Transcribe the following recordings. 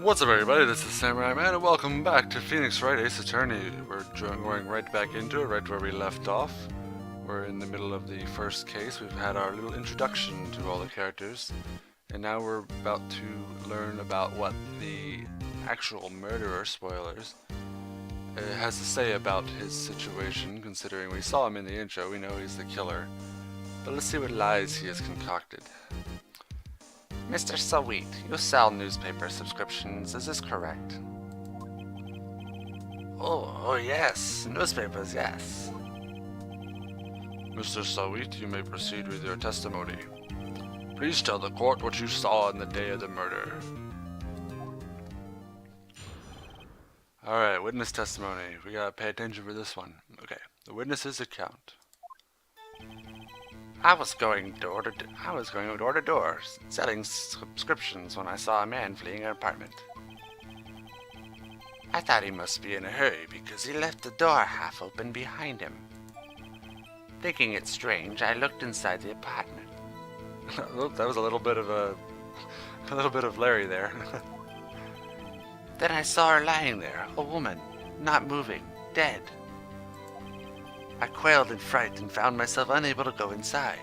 What's up, everybody? This is Samurai Man, and welcome back to Phoenix Wright Ace Attorney. We're going right back into it, right where we left off. We're in the middle of the first case. We've had our little introduction to all the characters, and now we're about to learn about what the actual murderer, spoilers, has to say about his situation, considering we saw him in the intro. We know he's the killer. But let's see what lies he has concocted. Mr. Sweet, you sell newspaper subscriptions, is this correct? Oh yes, newspapers, yes. Mr. Sweet, you may proceed with your testimony. Please tell the court what you saw on the day of the murder. Alright, witness testimony. We gotta pay attention for this one. Okay, the witness's account. I was going door to door, selling subscriptions when I saw a man fleeing an apartment. I thought he must be in a hurry because he left the door half open behind him. Thinking it strange, I looked inside the apartment. That was a little bit of Larry there. Then I saw her lying there, a woman, not moving, dead. I quailed in fright and found myself unable to go inside.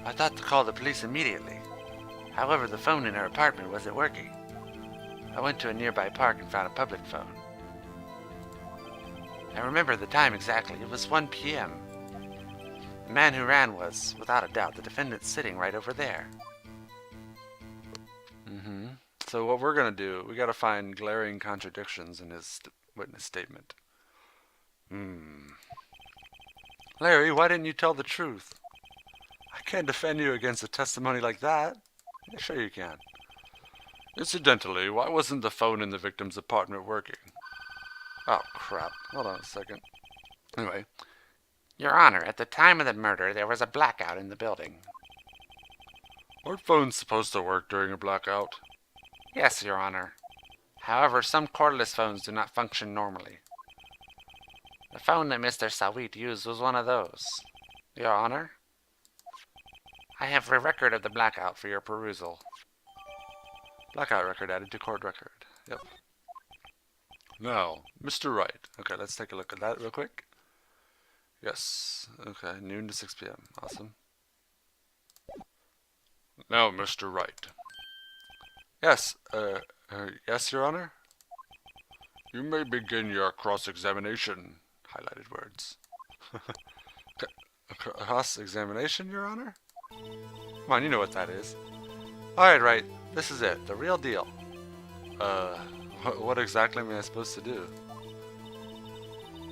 I thought to call the police immediately. However, the phone in her apartment wasn't working. I went to a nearby park and found a public phone. I remember the time exactly. It was 1 p.m. The man who ran was, without a doubt, the defendant sitting right over there. So what we're gonna do, we gotta find glaring contradictions in his witness statement. Larry, why didn't you tell the truth? I can't defend you against a testimony like that. Yeah, sure you can. Incidentally, why wasn't the phone in the victim's apartment working? Oh, crap. Hold on a second. Anyway. Your Honor, at the time of the murder, there was a blackout in the building. Aren't phones supposed to work during a blackout? Yes, Your Honor. However, some cordless phones do not function normally. The phone that Mr. Sawit used was one of those. Your Honor? I have a record of the blackout for your perusal. Blackout record added to court record. Yep. Now, Mr. Wright. Okay, let's take a look at that real quick. Yes. Okay, noon to 6 p.m. Awesome. Now, Mr. Wright. Yes, yes, Your Honor? You may begin your cross-examination. Highlighted words. Cross-examination, Your Honor? Come on, you know what that is. Alright, Wright. This is it. The real deal. What exactly am I supposed to do?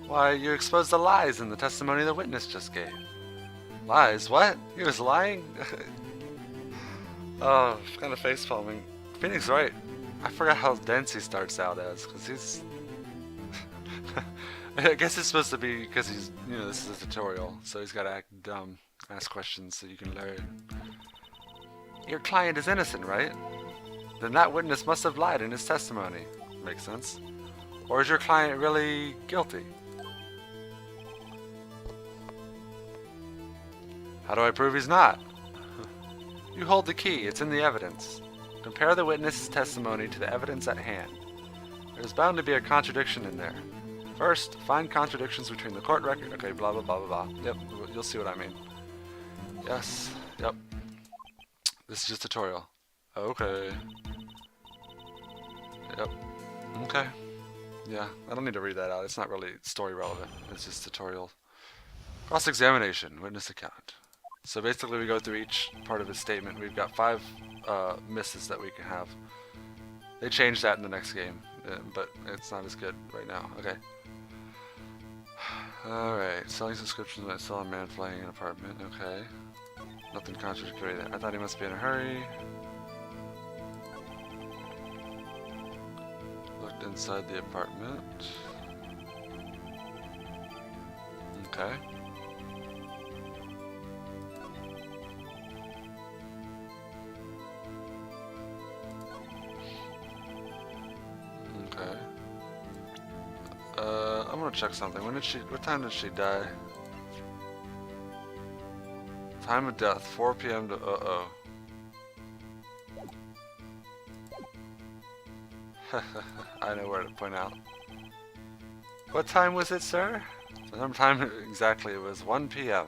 Why, you exposed the lies in the testimony the witness just gave. Lies? What? He was lying? Oh, kind of face palming. Phoenix Wright. I forgot how dense he starts out as, because he's... I guess it's supposed to be, because he's, this is a tutorial, so he's got to act dumb, ask questions so you can learn. Your client is innocent, right? Then that witness must have lied in his testimony. Makes sense. Or is your client really guilty? How do I prove he's not? You hold the key, it's in the evidence. Compare the witness's testimony to the evidence at hand. There's bound to be a contradiction in there. First, find contradictions between the court record. Okay, blah, blah, blah, blah, blah. Yep, you'll see what I mean. Yes, yep. This is just a tutorial. Okay. Yep. Okay. Yeah, I don't need to read that out. It's not really story relevant. It's just tutorial. Cross-examination, witness account. So basically we go through each part of his statement. We've got 5 misses that we can have. They changed that in the next game, but it's not as good right now. Okay. Alright, selling subscriptions when I saw a man flying in an apartment. Okay. Nothing contradictory there. I thought he must be in a hurry. Looked inside the apartment. Okay. Okay. I'm gonna check something. What time did she die? Time of death, 4 p.m. to, I know where to point out. What time was it, sir? Sometime exactly, it was 1 p.m.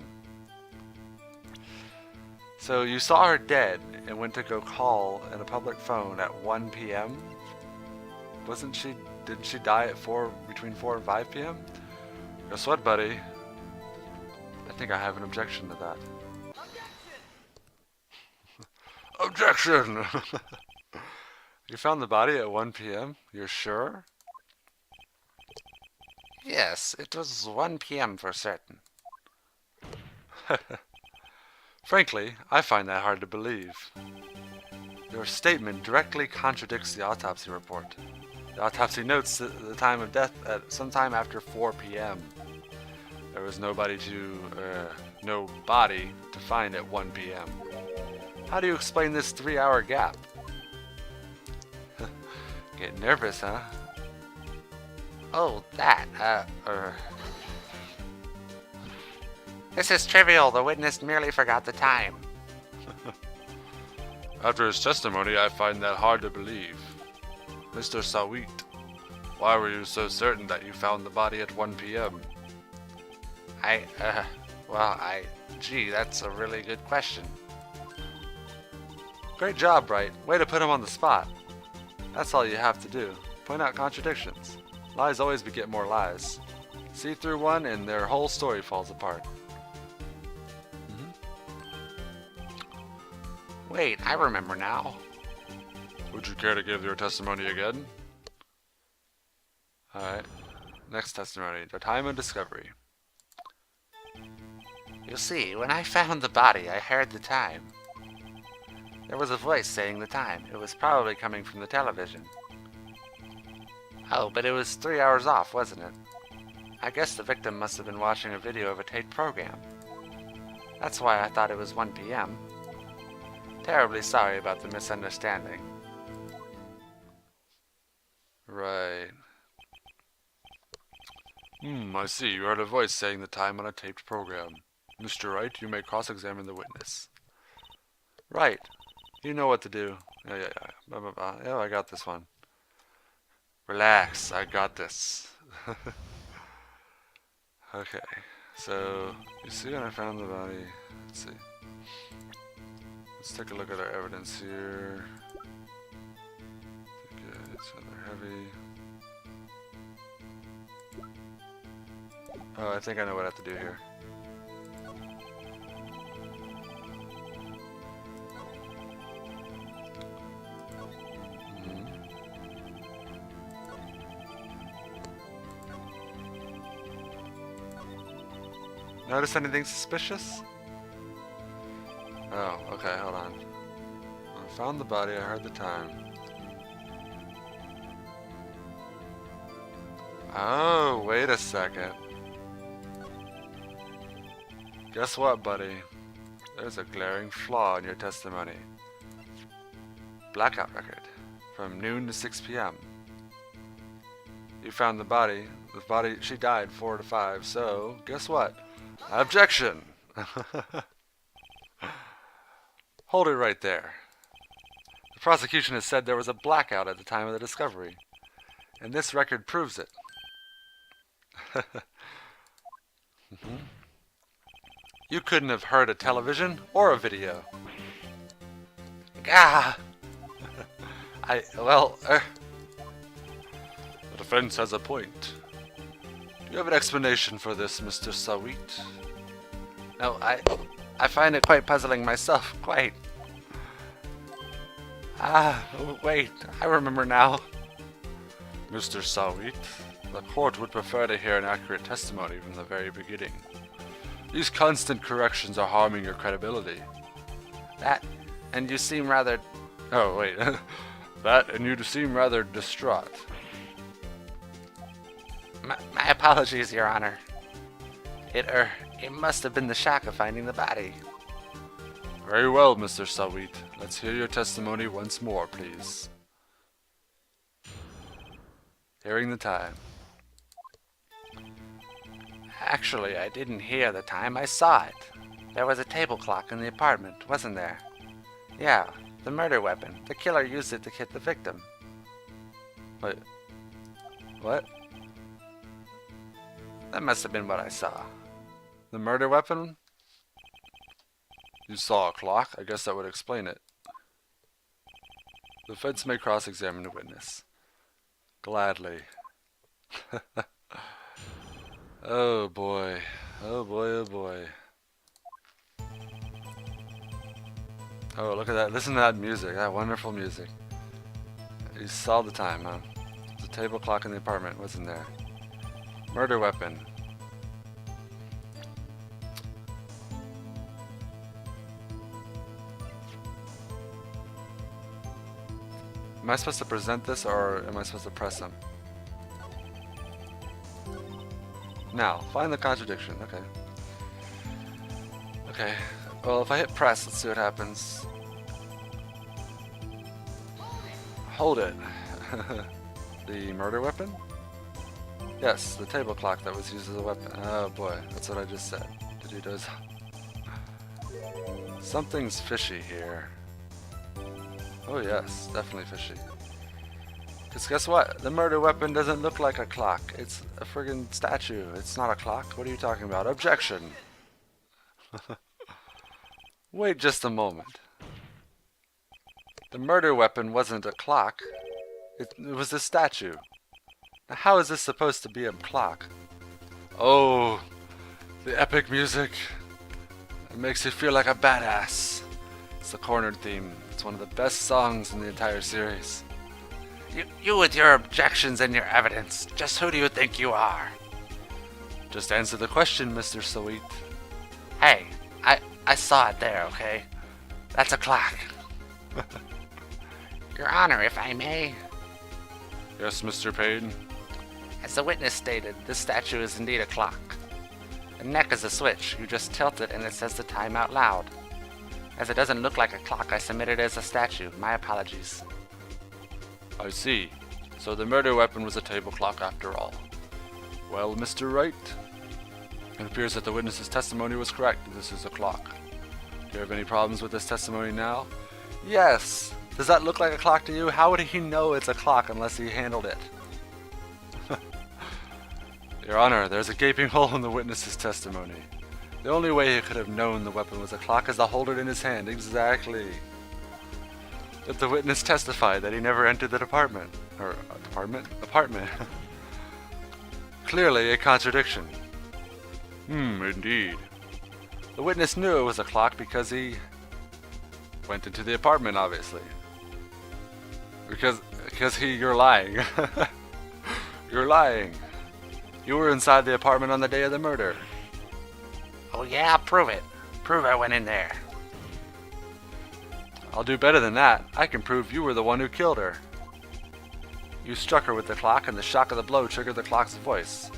So you saw her dead and went to go call in a public phone at 1 p.m.? Didn't she die at between 4 and 5 p.m.? Guess what, buddy? I think I have an objection to that. Objection! You found the body at 1 p.m.? You're sure? Yes, it was 1 p.m. for certain. Frankly, I find that hard to believe. Your statement directly contradicts the autopsy report. The autopsy notes the time of death at sometime after 4 p.m. There was no body to find at 1 p.m. How do you explain this 3-hour gap? Get nervous, huh? Oh, that, This is trivial. The witness merely forgot the time. After his testimony, I find that hard to believe. Mr. Sawit, why were you so certain that you found the body at 1 p.m.? Gee, that's a really good question. Great job, Wright. Way to put him on the spot. That's all you have to do. Point out contradictions. Lies always beget more lies. See through one and their whole story falls apart. Wait, I remember now. Would you care to give your testimony again? Alright. Next testimony. The time of discovery. You see, when I found the body, I heard the time. There was a voice saying the time. It was probably coming from the television. Oh, but it was 3 hours off, wasn't it? I guess the victim must have been watching a video of a taped program. That's why I thought it was 1 p.m. Terribly sorry about the misunderstanding. Right. I see. You heard a voice saying the time on a taped program. Mr. Wright, you may cross-examine the witness. Right. You know what to do. Yeah. Blah, blah, blah. Yeah, I got this one. Relax. I got this. Okay. So, you see when I found the body. Let's see. Let's take a look at our evidence here. Good. It's rather heavy. Oh, I think I know what I have to do here. Notice anything suspicious? Oh, okay, hold on. I found the body, I heard the time. Oh, wait a second. Guess what, buddy? There's a glaring flaw in your testimony. Blackout record. From noon to 6 p.m. You found the body. She died 4 to 5, so guess what? Objection! Hold it right there. The prosecution has said there was a blackout at the time of the discovery, and this record proves it. You couldn't have heard a television or a video. Gah! The defense has a point. Do you have an explanation for this, Mr. Sawit? No, I find it quite puzzling myself, quite. Wait, I remember now. Mr. Sawit, the court would prefer to hear an accurate testimony from the very beginning. These constant corrections are harming your credibility. And you seem rather... Oh, wait. That, and you seem rather distraught. My apologies, Your Honor. It must have been the shock of finding the body. Very well, Mr. Sawit. Let's hear your testimony once more, please. Hearing the time. Actually, I didn't hear the time, I saw it. There was a table clock in the apartment, wasn't there? Yeah, the murder weapon. The killer used it to hit the victim. Wait. What? That must have been what I saw. The murder weapon? You saw a clock? I guess that would explain it. The feds may cross-examine the witness. Gladly. Oh boy. Oh boy, oh boy. Oh, look at that. Listen to that music. That wonderful music. You saw the time, huh? The table clock in the apartment wasn't there. Murder weapon. Am I supposed to present this or am I supposed to press them? Now, find the contradiction. Okay. Okay. Well, if I hit press, let's see what happens. Hold it. The murder weapon? Yes, the table clock that was used as a weapon. Oh boy, that's what I just said. Something's fishy here. Oh yes, definitely fishy. Because guess what? The murder weapon doesn't look like a clock. It's a friggin' statue. It's not a clock. What are you talking about? Objection! Wait just a moment. The murder weapon wasn't a clock. It was a statue. Now how is this supposed to be a clock? Oh, the epic music. It makes you feel like a badass. It's the cornered theme. It's one of the best songs in the entire series. You with your objections and your evidence. Just who do you think you are? Just answer the question, Mr. Sweet. Hey, I saw it there, okay? That's a clock. Your Honor, if I may. Yes, Mr. Payne. As the witness stated, this statue is indeed a clock. The neck is a switch. You just tilt it and it says the time out loud. As it doesn't look like a clock, I submit it as a statue. My apologies. I see. So the murder weapon was a table clock after all. Well, Mr. Wright, it appears that the witness's testimony was correct. This is a clock. Do you have any problems with this testimony now? Yes. Does that look like a clock to you? How would he know it's a clock unless he handled it? Your Honor, there's a gaping hole in the witness's testimony. The only way he could have known the weapon was a clock is to hold it in his hand. Exactly. But the witness testified that he never entered the apartment. Apartment. Clearly a contradiction. Indeed. The witness knew it was a clock because he went into the apartment, obviously. Because you're lying. You're lying. You were inside the apartment on the day of the murder. Oh yeah, prove it. Prove I went in there. I'll do better than that. I can prove you were the one who killed her. You struck her with the clock and the shock of the blow triggered the clock's voice.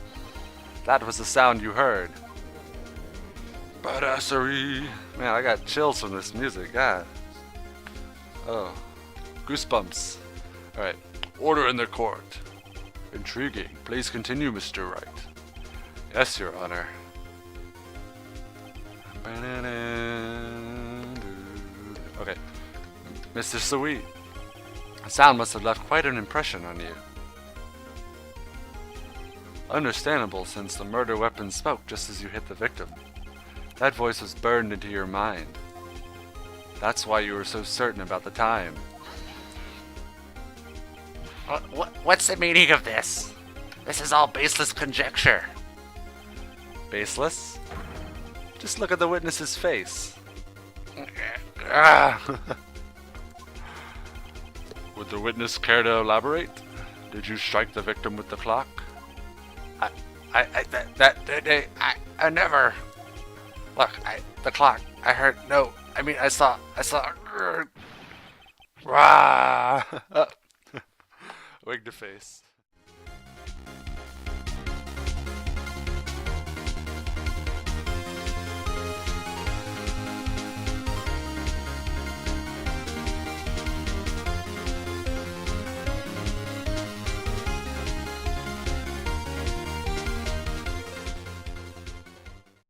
That was the sound you heard. Badassery. Man, I got chills from this music. God. Oh. Goosebumps. Alright. Order in the court. Intriguing. Please continue, Mr. Wright. Yes, Your Honor. Okay. Mr. Sweet. The sound must have left quite an impression on you. Understandable, since the murder weapon spoke just as you hit the victim. That voice was burned into your mind. That's why you were so certain about the time. What's the meaning of this? This is all baseless conjecture. Baseless? Just look at the witness's face. Would the witness care to elaborate? Did you strike the victim with the clock? I never. Look, the clock. I heard. No, I mean, I saw. Wig to face.